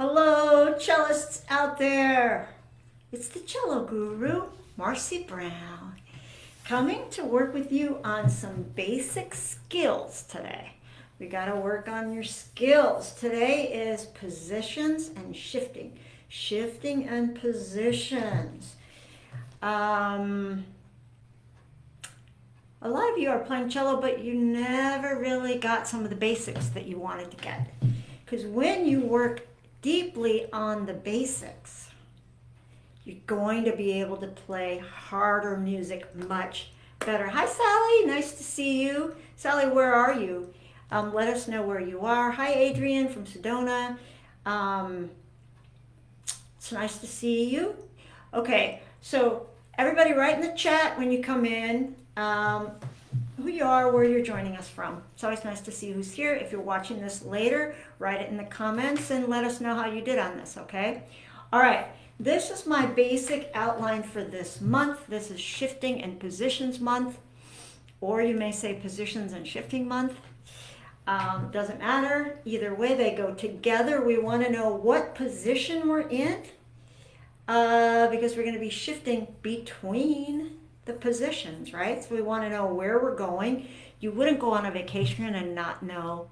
Hello, cellists out there. It's the cello guru, Marcy Brown, coming to work with you on some basic skills today. We got to work on your skills. Today is positions and shifting. Shifting and positions. A lot of you are playing cello, but you never really got some of the basics that you wanted to get. Because when you work deeply on the basics, you're going to be able to play harder music much better. Hi, Sally. Nice to see you. Sally, where are you? Let us know where you are. Hi, Adrian from Sedona. It's nice to see you. Okay, so everybody write in the chat when you come in who you are, where you're joining us from. It's always nice to see who's here. If you're watching this later, write it in the comments and let us know how you did on this, okay? All right, this is my basic outline for this month. This is Shifting and Positions Month, or you may say Positions and Shifting Month. Doesn't matter. Either way, they go together. We want to know what position we're in because we're going to be shifting between the positions, right? So we want to know where we're going. You wouldn't go on a vacation and not know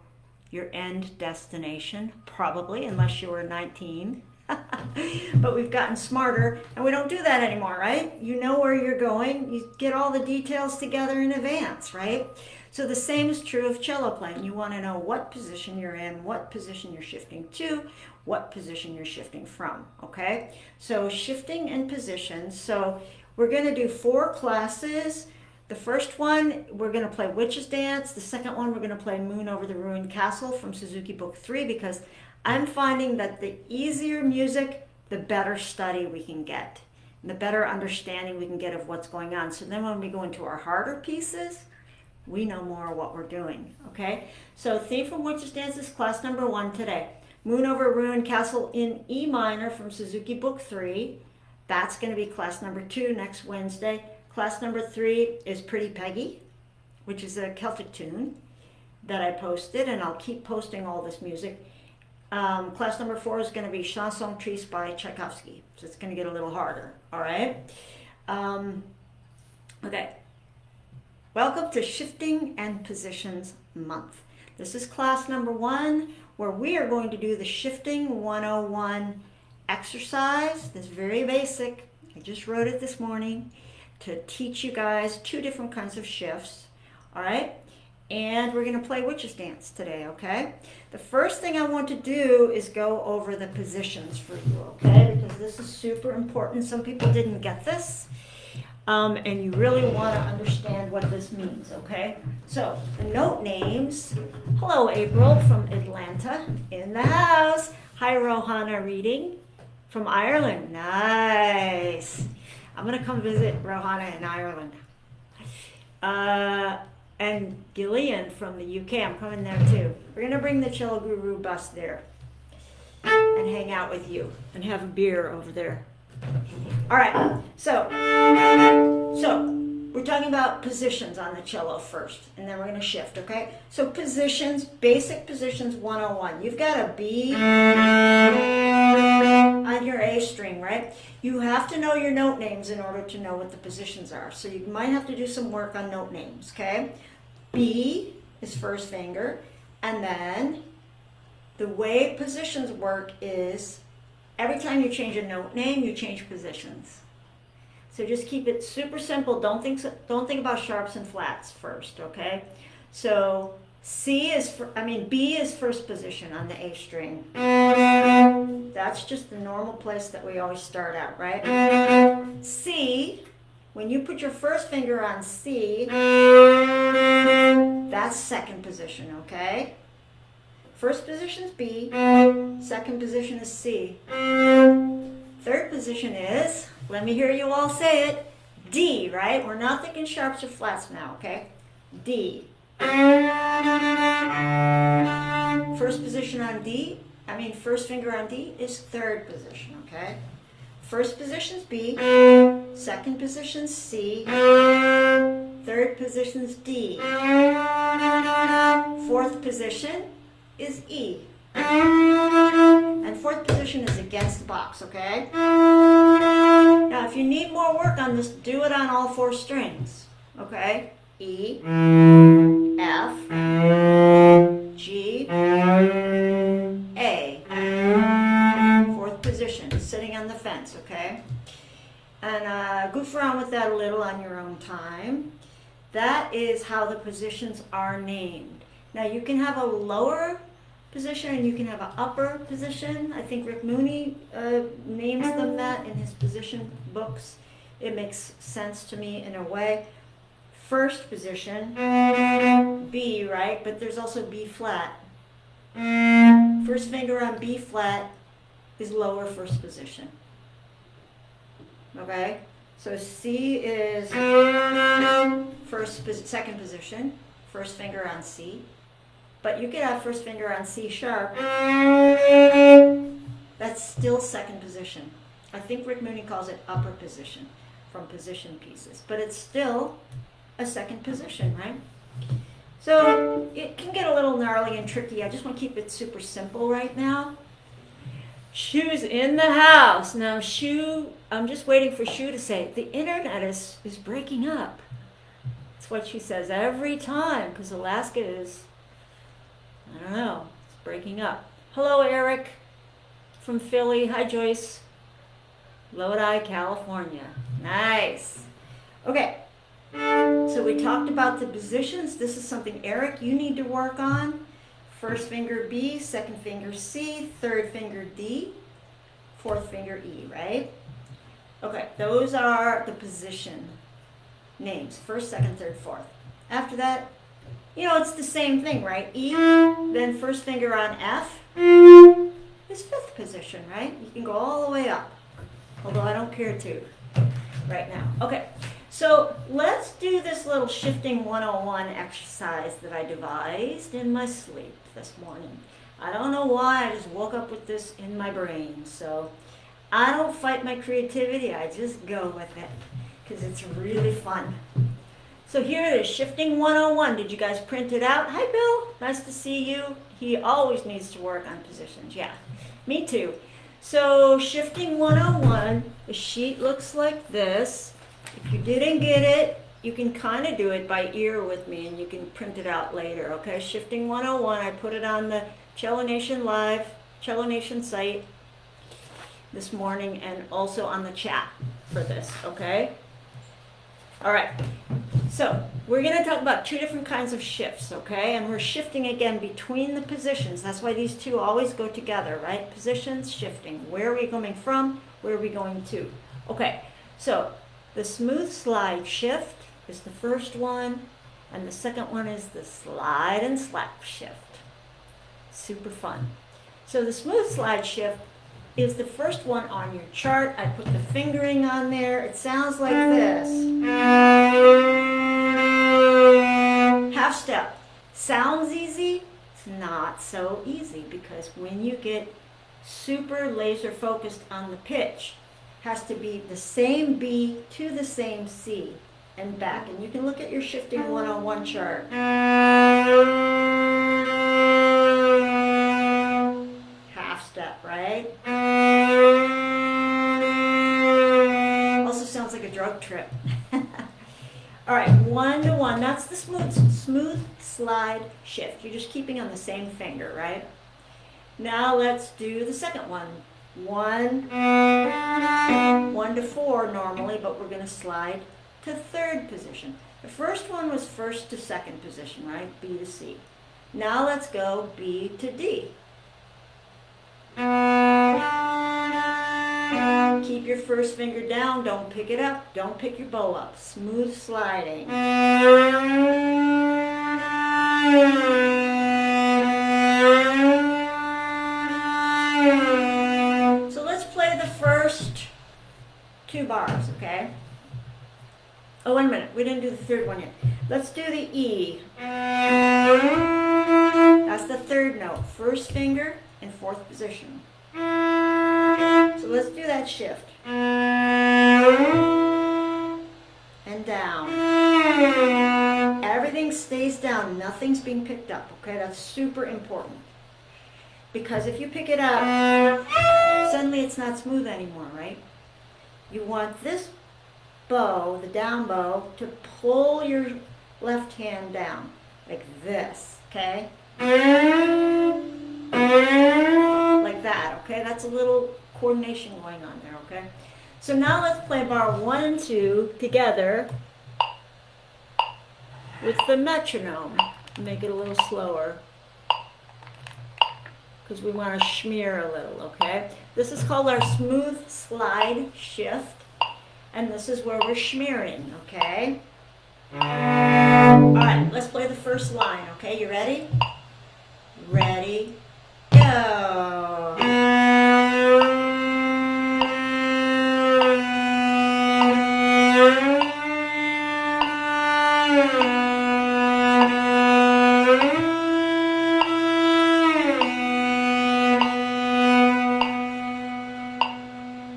your end destination, probably, unless you were 19. But we've gotten smarter and we don't do that anymore, right? You know where you're going. You get all the details together in advance, right? So the same is true of cello playing. You want to know what position you're in, what position you're shifting to, what position you're shifting from, okay? So shifting and positions. So we're going to do 4 classes. The first one, we're going to play Witch's Dance. The second one, we're going to play Moon Over the Ruined Castle from Suzuki Book 3, because I'm finding that the easier music, the better study we can get, and the better understanding we can get of what's going on. So then when we go into our harder pieces, we know more what we're doing, okay? So theme from Witch's Dance is class number 1 today. Moon Over Ruined Castle in E minor from Suzuki Book 3. That's going to be class number 2 next Wednesday. Class number 3 is Pretty Peggy, which is a Celtic tune that I posted, and I'll keep posting all this music. Class number 4 is going to be Chanson Triste by Tchaikovsky, so it's going to get a little harder, all right? Okay. Welcome to Shifting and Positions Month. This is class number 1, where we are going to do the Shifting 101 exercise. That's very basic. I just wrote it this morning to teach you guys 2 different kinds of shifts, all right? And we're going to play Witch's Dance today, okay? The first thing I want to do is go over the positions for you, okay? Because this is super important. Some people didn't get this, and you really want to understand what this means, okay? So the note names. Hello, April from Atlanta in the house. Hi, Rohana reading from Ireland. Nice. I'm going to come visit Rohana in Ireland. And Gillian from the UK. I'm coming there too. We're going to bring the Cello Guru bus there and hang out with you and have a beer over there. All right. So we're talking about positions on the cello first, and then we're going to shift, okay? So positions, basic positions 101. You've got a B on your A string, right? You have to know your note names in order to know what the positions are. So you might have to do some work on note names, okay? B is first finger, and then the way positions work is every time you change a note name, you change positions. So just keep it super simple. Don't think about sharps and flats first, okay? So B is first position on the A string. That's just the normal place that we always start out, right? C, when you put your first finger on C, that's second position, okay? First position is B, second position is C. Third position is, let me hear you all say it, D, right? We're not thinking sharps or flats now, okay? D. First finger on D is third position, okay? First position's B, second position's C, third position's D. Fourth position is E. And fourth position against the box, okay? Now, if you need more work on this, do it on all 4 strings, okay? E, F, G, A. 4th position, sitting on the fence, okay? And goof around with that a little on your own time. That is how the positions are named. Now, you can have a lower position and you can have an upper position. I think Rick Mooney names them that in his position books. It makes sense to me in a way. 1st position, B, right? But there's also B flat. 1st finger on B flat is lower 1st position. Okay? So C is 2nd position, 1st finger on C. But you could have 1st finger on C sharp. That's still 2nd position. I think Rick Mooney calls it upper position from position pieces. But it's still a 2nd position, right? So it can get a little gnarly and tricky. I just want to keep it super simple right now. Shu's in the house. Now Shu, I'm just waiting for Shu to say, the internet is breaking up. That's what she says every time, because Alaska is, I don't know, it's breaking up. Hello, Eric from Philly. Hi, Joyce. Lodi, California. Nice. Okay, so we talked about the positions. This is something, Eric, you need to work on. 1st finger B, 2nd finger C, 3rd finger D, 4th finger E, right? Okay, those are the position names, 1st, 2nd, 3rd, 4th. After that, you know, it's the same thing, right? E, then 1st finger on F is 5th position, right? You can go all the way up, although I don't care to right now. Okay, so let's do this little shifting 101 exercise that I devised in my sleep this morning. I don't know why, I just woke up with this in my brain. So I don't fight my creativity, I just go with it because it's really fun. So here it is, shifting 101. Did you guys print it out? Hi, Bill. Nice to see you. He always needs to work on positions. Yeah, me too. So shifting 101, the sheet looks like this. If you didn't get it, you can kind of do it by ear with me and you can print it out later, okay? Shifting 101, I put it on the Cello Nation Live, Cello Nation site this morning and also on the chat for this, okay? All right, so we're going to talk about 2 different kinds of shifts, okay? And we're shifting again between the positions. That's why these 2 always go together, right? Positions, shifting. Where are we coming from? Where are we going to? Okay, so the smooth slide shift is the first one, and the second one is the slide and slap shift. Super fun. So the smooth slide shift is the first one on your chart. I put the fingering on there. It sounds like this. Half step. Sounds easy. It's not so easy because when you get super laser focused on the pitch, it has to be the same B to the same C and back. And you can look at your shifting 101 chart. Half step, right? Also sounds like a drug trip. All right, 1 to 1. That's the smooth slide shift. You're just keeping on the same finger, right? Now let's do the second one. 1 to 4 normally, but we're going to slide to 3rd position. The first one was 1st to 2nd position, right? B to C. Now let's go B to D. Keep your first finger down, don't pick it up, don't pick your bow up. Smooth sliding. So let's play the first 2 bars, okay? Oh, 1 minute, we didn't do the 3rd one yet. Let's do the E. That's the 3rd note, 1st finger in 4th position. So let's do that shift. And down. Everything stays down, nothing's being picked up, okay? That's super important. Because if you pick it up, suddenly it it's not smooth anymore, right? You want this bow, the down bow, to pull your left hand down, like this, okay? Like that, okay? That's a little coordination going on there, okay? So now let's play bar 1 and 2 together with the metronome. Make it a little slower because we want to smear a little, okay? This is called our smooth slide shift, and this is where we're smearing, okay? All right, let's play the first line, okay? You ready? Ready, go.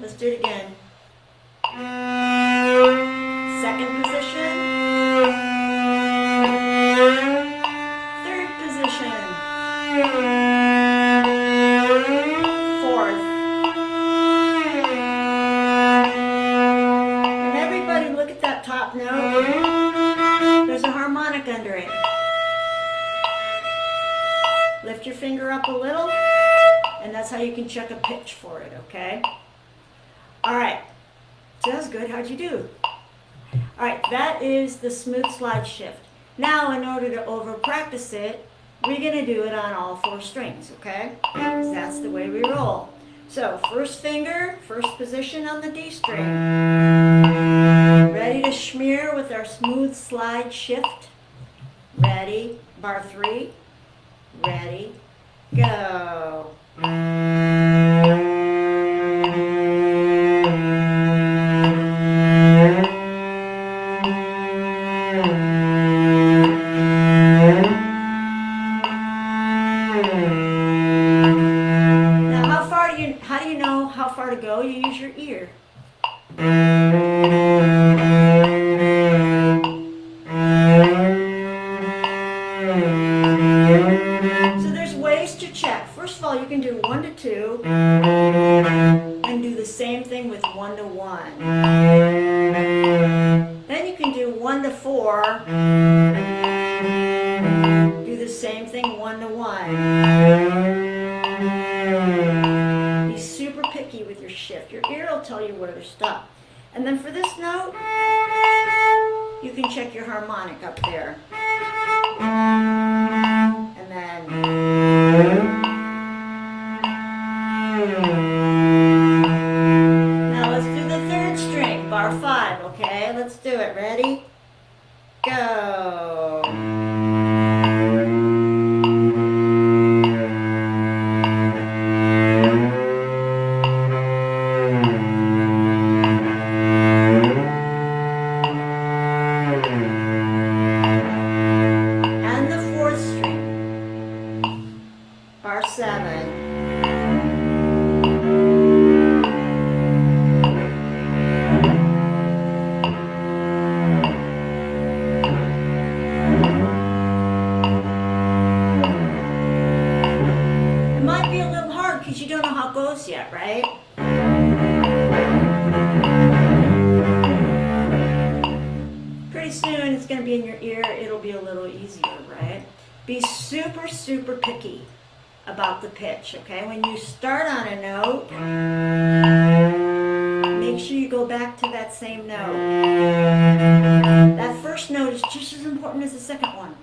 Let's do it again. Second position. Third position. Fourth. And everybody look at that top note. There's a harmonic under it. Lift your finger up a little, and that's how you can check a pitch for it, okay? All right, so that was good. How'd you do? All right, that is the smooth slide shift. Now, in order to over practice it, we're gonna do it on all 4 strings, okay? 'Cause that's the way we roll. So, first finger, first position on the D string. Ready to smear with our smooth slide shift. Ready, bar 3. Ready, go. How do you know how far to go? You use your ear. So there's ways to check. First of all, you can do 1 to 2 and do the same thing with 1 to 1. Then you can do 1 to 4. Do the same thing 1 to 1. Be super picky with your shift. Your ear will tell you where to stop. And then for this note, you can check your harmonic up there. And then now let's do the 3rd string, bar 5, okay? Let's do it. Ready? Go. And the 4th string, bar 7. It might be a little hard because you don't know how it goes yet, right? Pretty soon it's going to be in your ear. It'll be a little easier, right? Be super, super picky about the pitch, okay? When you start on a note, make sure you go back to that same note. That first note is just as important as the second one.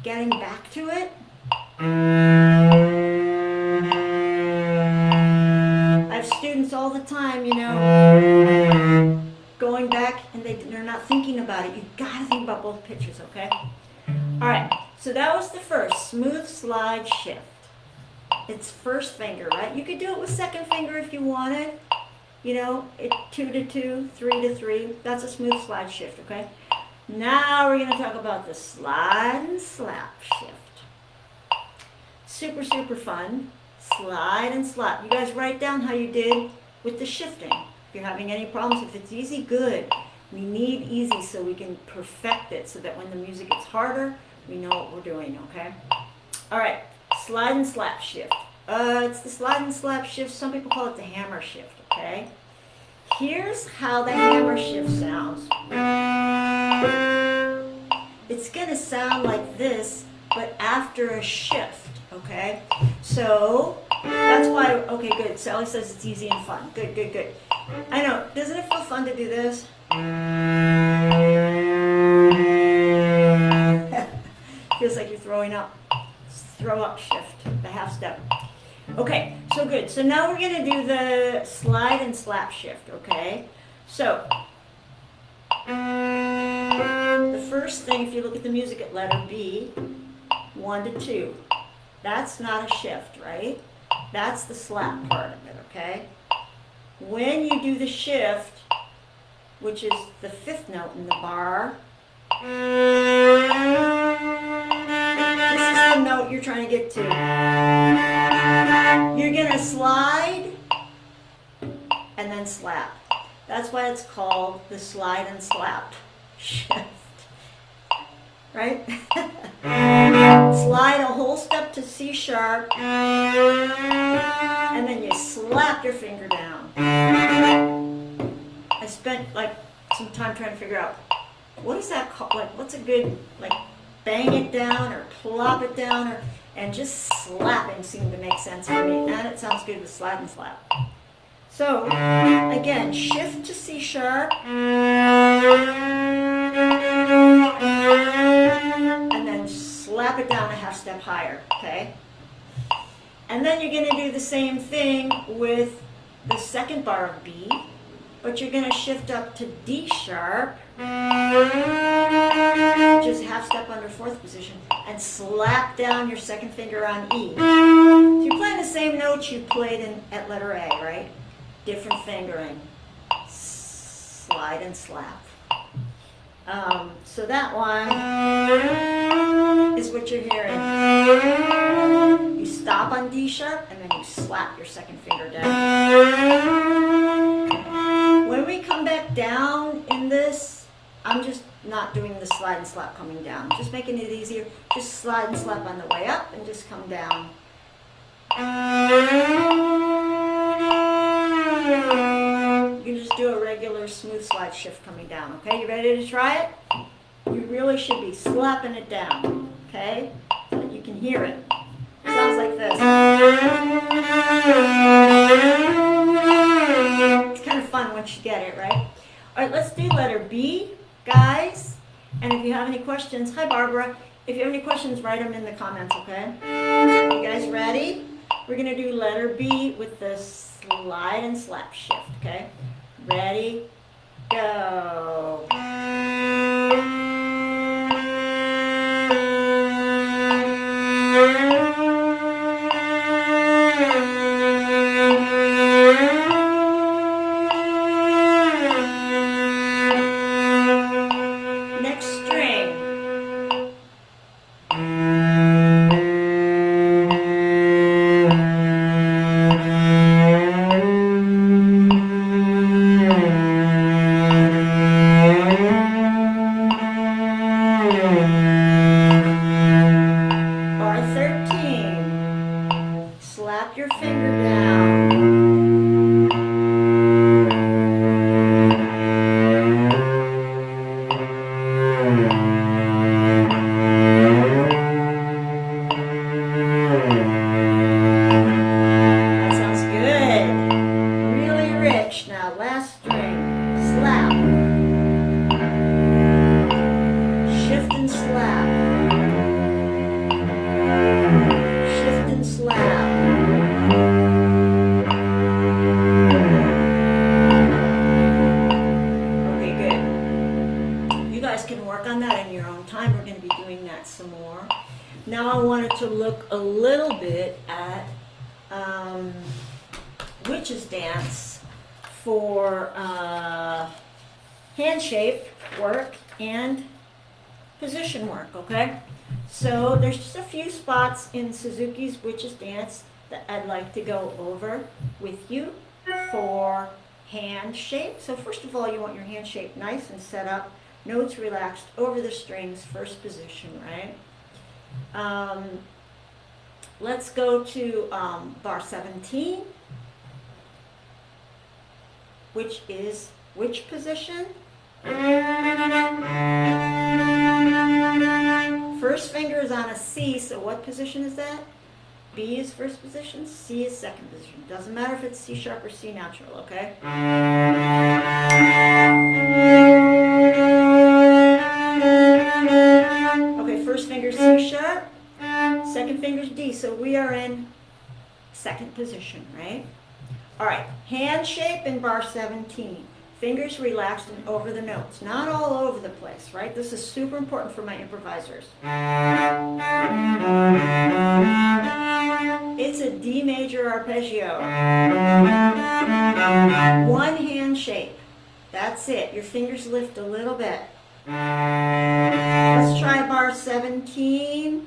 Getting back to it. I have students all the time, you know, going back and they're not thinking about it. You gotta think about both pitches, okay? All right, so that was the first smooth slide shift. It's first finger, right? You could do it with second finger if you wanted. You know, 2 to 2, 3 to 3. That's a smooth slide shift, okay? Now we're gonna talk about the slide and slap shift. Super, super fun. Slide and slap. You guys write down how you did with the shifting. If you're having any problems, if it's easy, good. We need easy so we can perfect it so that when the music gets harder, we know what we're doing, okay? All right, slide and slap shift. It's the slide and slap shift. Some people call it the hammer shift, okay? Here's how the hammer shift sounds. It's going to sound like this, but after a shift, okay? So that's why, okay, good. Sally says it's easy and fun. Good, good, good. I know. Doesn't it feel fun to do this? Feels like you're throwing up. Throw up shift, the half step. Okay, so good. So now we're going to do the slide and slap shift, okay? So the first thing, if you look at the music at letter B, 1 to 2, that's not a shift, right? That's the slap part of it, okay? When you do the shift, which is the 5th note in the bar, this is the note you're trying to get to. You're going to slide and then slap. That's why it's called the slide and slap shift. Right? Slide a whole step to C sharp, and then you slap your finger down. I spent like some time trying to figure out what is that called? Like, what's a good, like, bang it down or plop it down, or and just slapping seemed to make sense for me, and it sounds good with slide and slap. So again, shift to C sharp, and then slap it down a half step higher, okay? And then you're going to do the same thing with the second bar of B, but you're going to shift up to D sharp, which is half step under 4th position, and slap down your second finger on E. So you're playing the same notes you played at letter A, right? Different fingering. Slide and slap. So that one is what you're hearing. You stop on D sharp and then you slap your second finger down. When we come back down in this, I'm just not doing the slide and slap coming down. Just making it easier. Just slide and slap on the way up and just come down. You can just do a regular smooth slide shift coming down, okay? You ready to try it? You really should be slapping it down, okay? So that you can hear it. It sounds like this. It's kind of fun once you get it, right? All right, let's do letter B, guys. And if you have any questions, hi Barbara. If you have any questions, write them in the comments, okay? You guys ready? We're going to do letter B with the slide and slap shift, okay? Ready? Go. Next string. Bar 13. Slap your finger down. That sounds good. Really rich. Now last string. Slap. Shift and slap. Shift and slap. Okay, good. You guys can work on that in your own time. We're going to be doing that some more. Now I wanted to look a little bit at Witch's Dance for hand shape work and position work, okay? So there's just a few spots in Suzuki's Witch's Dance that I'd like to go over with you for hand shape. So first of all, you want your hand shape nice and set up, notes relaxed over the strings, first position, right? Let's go to bar 17, which is which position? First finger is on a C, so what position is that? B is first position, C is second position. Doesn't matter if it's C sharp or C natural, okay? Okay, first finger C sharp, second finger's D, so we are in second position, right? All right, hand shape in bar 17. Fingers relaxed and over the notes, not all over the place, right? This is super important for my improvisers. It's a D major arpeggio. One hand shape. That's it. Your fingers lift a little bit. Let's try bar 17.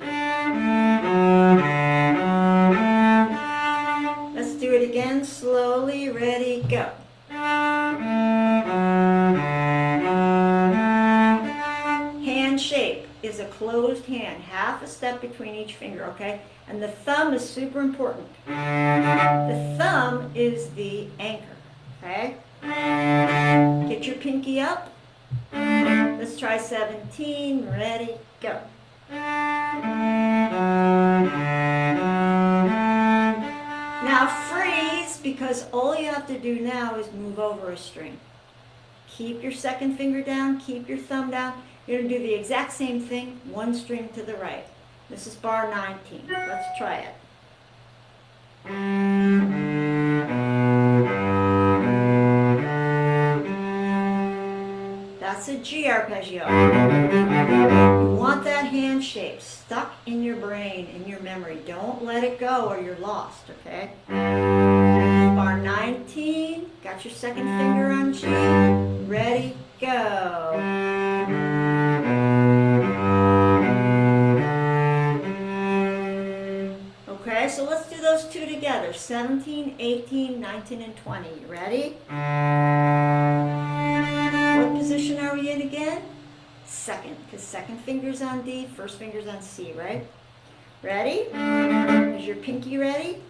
Let's do it again, slowly, ready, go. Hand shape is a closed hand, half a step between each finger, okay? And the thumb is super important. The thumb is the anchor, okay? Get your pinky up. Let's try 17, ready, go. Now freeze, because all you have to do now is move over a string. Keep your second finger down, keep your thumb down. You're going to do the exact same thing, one string to the right. This is bar 19. Let's try it. That's a G arpeggio. You want that hand shape stuck in your brain, in your memory. Don't let it go or you're lost, okay? Bar 19, got your second finger on G, ready, go. Okay, so let's do those two together. 17, 18, 19, and 20. You ready? What position are we in again? Second, because second finger's on D, first finger's on C, right? Ready? Is your pinky ready?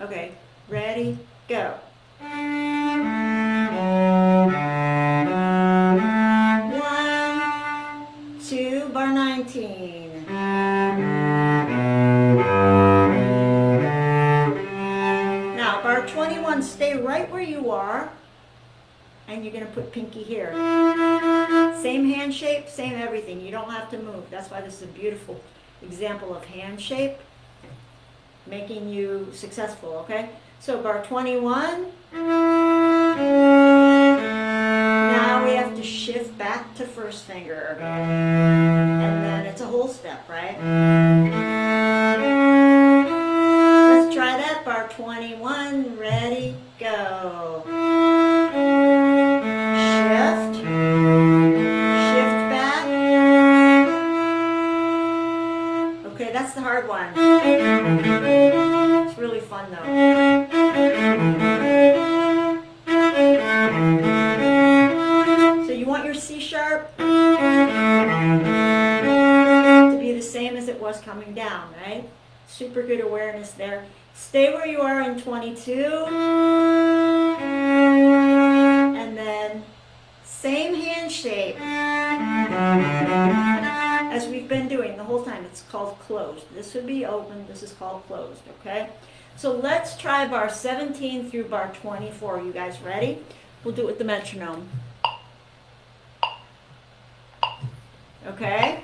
Okay, ready, go. 1, 2, bar 19. Now, bar 21, stay right where you are, and you're going to put pinky here. Same hand shape, same everything. You don't have to move. That's why this is a beautiful example of hand shape, making you successful, okay? So bar 21. Now we have to shift back to first finger. And then it's a whole step, right? Let's try that. Bar 21, ready, go. Shift. Shift back. Okay, that's the hard one. It's really fun though. So you want your C sharp to be the same as it was coming down, right? Super good awareness there. Stay where you are in 22. And then same hand shape as we've been doing the whole time. It's called closed. This would be open. This is called closed, okay? So let's try bar 17 through bar 24. You guys ready? We'll do it with the metronome. Okay?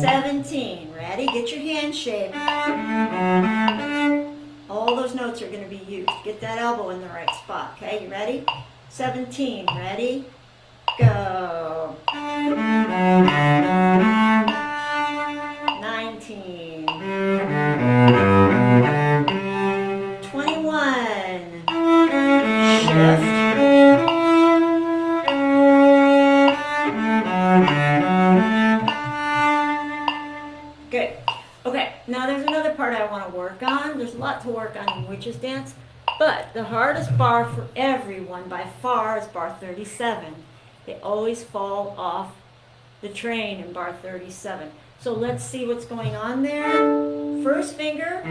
17. Ready? Get your hand shape. All those notes are going to be used. Get that elbow in the right spot. Okay? You ready? 17. Ready? Go. 19. 21. Shift. Good. Okay, now there's another part I want to work on. There's a lot to work on in Witches Dance, but the hardest bar for everyone by far is bar 37. They always fall off the train in bar 37. So let's see what's going on there. First finger,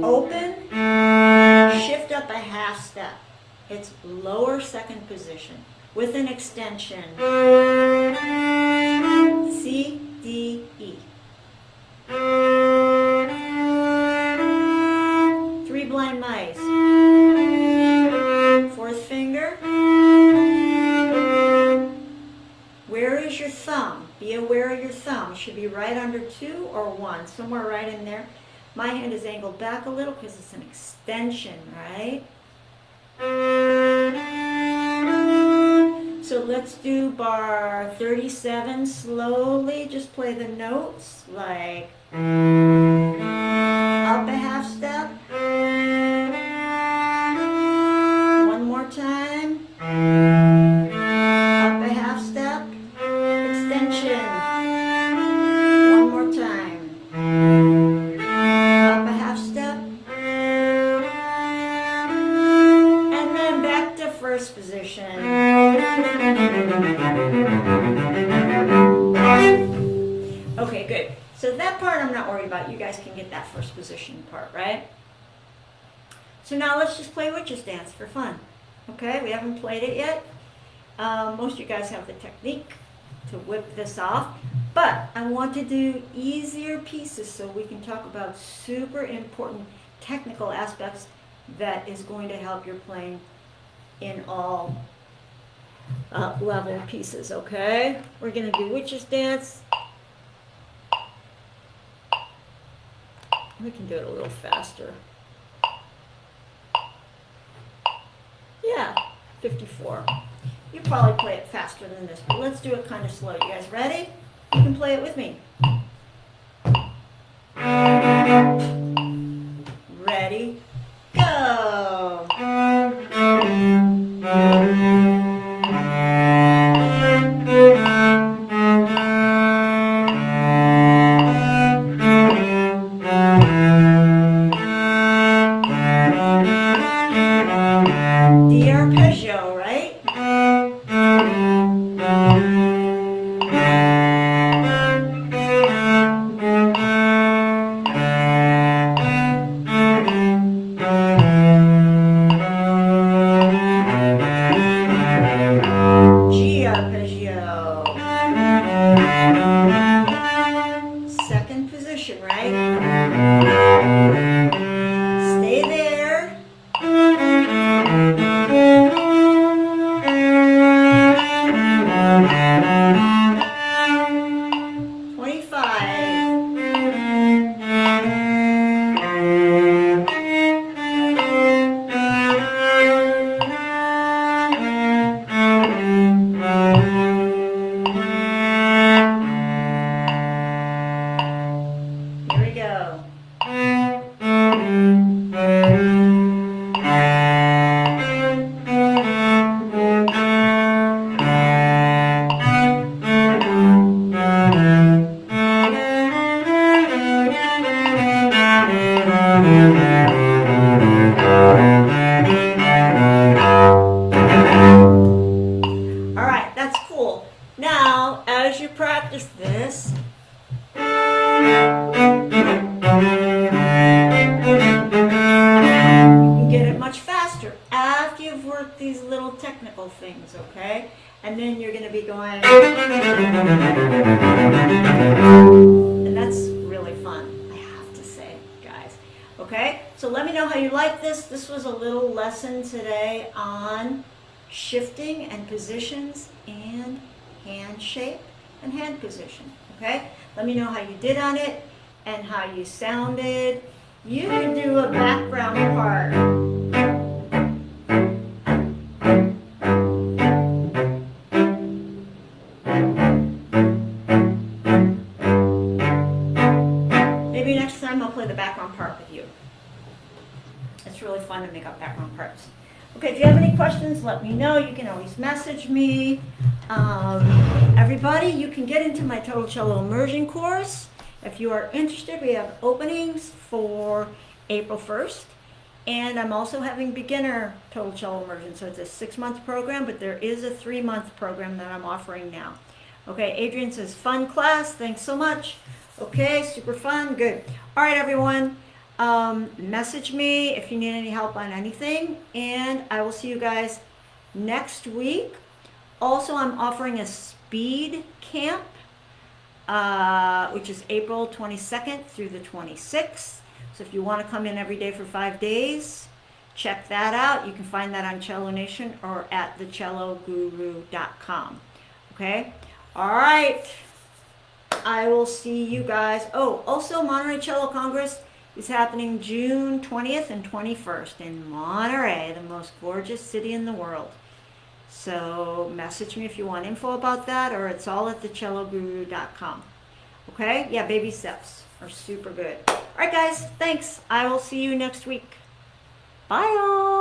open, shift up a half step. It's lower second position with an extension. C, D, E. 3 blind mice. Fourth finger. Where is your thumb? Be aware of your thumb. It should be right under 2 or 1, somewhere right in there. My hand is angled back a little because it's an extension, right? So let's do bar 37 slowly. Just play the notes like up a half step. One more time. Up a half step. Extension. One more time. Up a half step. And then back to first position. Okay, good. So that part I'm not worried about. You guys can get that first position part, right? So now let's just play Witch's Dance for fun. Okay, we haven't played it yet. Most of you guys have the technique to whip this off, but I want to do easier pieces so we can talk about super important technical aspects that is going to help your playing in all level pieces, okay? We're going to do Witch's Dance. We can do it a little faster. Yeah, 54. You probably play it faster than this, but let's do it kind of slow. You guys ready? You can play it with me. Ready? Go! The arpeggio, right? G arpeggio. Second position, right? Stay there. 25. Here we go. All right, that's cool. Now, as you practice this, you can get it much faster after you've worked these little technical things, okay? And then you're going to be going, and that's really fun, I have to say, guys. Okay, so let me know how you like this. This was a little lesson today on shifting and positions and hand shape and hand position, okay? Let me know how you did on it and how you sounded. You can do a background part. Maybe next time I'll play the background part with you. It's really fun to make up background parts. Okay, if you have any questions, let me know. You can always message me. Everybody, you can get into my Total Cello Immersion course. If you are interested, we have openings for April 1st. And I'm also having beginner Total Cello Immersion. So it's a 6-month program, but there is a 3-month program that I'm offering now. Okay, Adrian says, fun class. Thanks so much. Okay, super fun. Good. All right, everyone. Message me if you need any help on anything, and I will see you guys next week. Also, I'm offering a speed camp, which is April 22nd through the 26th. So if you want to come in every day for 5 days, check that out. You can find that on Cello Nation or at thecelloguru.com. Okay? All right. I will see you guys. Oh, also Monterey Cello Congress is happening June 20th and 21st in Monterey, the most gorgeous city in the world. So message me if you want info about that, or it's all at thecelloguru.com. Okay? Yeah, baby steps are super good. All right, guys. Thanks. I will see you next week. Bye, all.